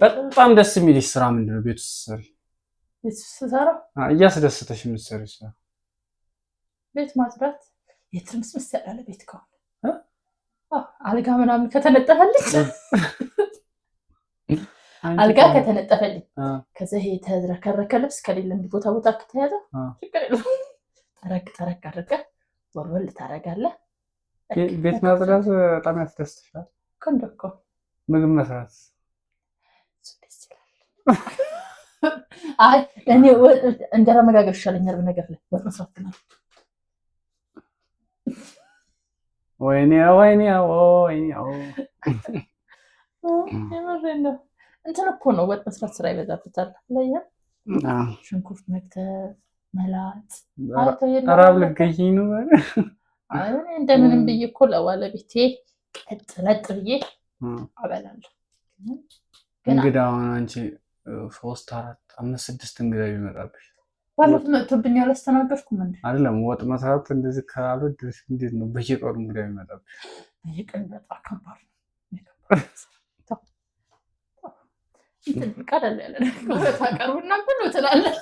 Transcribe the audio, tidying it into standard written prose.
በጣም ደስ የሚልሽ ስራ ምንድነው? ቤት ውስጥ ሰሪ ቤት ውስጥ ስሰራ እያስደሰተሽ የምትሰሪው ስራ? ቤት ማጽዳት፣ የትርምስምስ ያለ ቤት ከሆነ አልጋ ምናምን ከተነጠፈልኝ አልጋ ከተነጠፈልኝ ከዛ ይሄ የተዝረከረከ ልብስ ከሌለ እንደ ቦታ ቦታ ከተያዘ ችግር የለውም። ጠረቅ አድርገህ ወልወል ታደርጋለህ። ቤት ማጽዳት በጣም ያስደስትሻል? ቆንጆ እኮ። ምግብ መስራት ደስ ይላል። አይ እኔ እንጀራ መጋገር ይሻለኛል በነገር ላይ ወጥ መስራት ግን ወይኔ የምሬን ነው። እንትን እኮ ነው ወጥ መስራት ስራ ይበዛበታል። ለያ ሽንኩርት መክተፍ መላጥ አራብ ልገኝ ነው ማለት እንደምንም ብዬ እኮ ለባለቤቴ ቀጥለጥ ብዬ አበላለሁ። እንግዳ አሁን አንቺ 3 4 5 6 እንግዳ ቢመጣብሽ ባለፈው መጥቶብኝ አላስተናገድኩም እንዴ? አይደለም ወጥ መስራት እንደዚህ ካልወደድሽ እንዴት ነው በየቀኑ እንግዳ ቢመጣብሽ? በየቀኑ በጣም ከባድ ነው። ቀለል ያለ ነገር ታቀርቡና ብሎ ትላለህ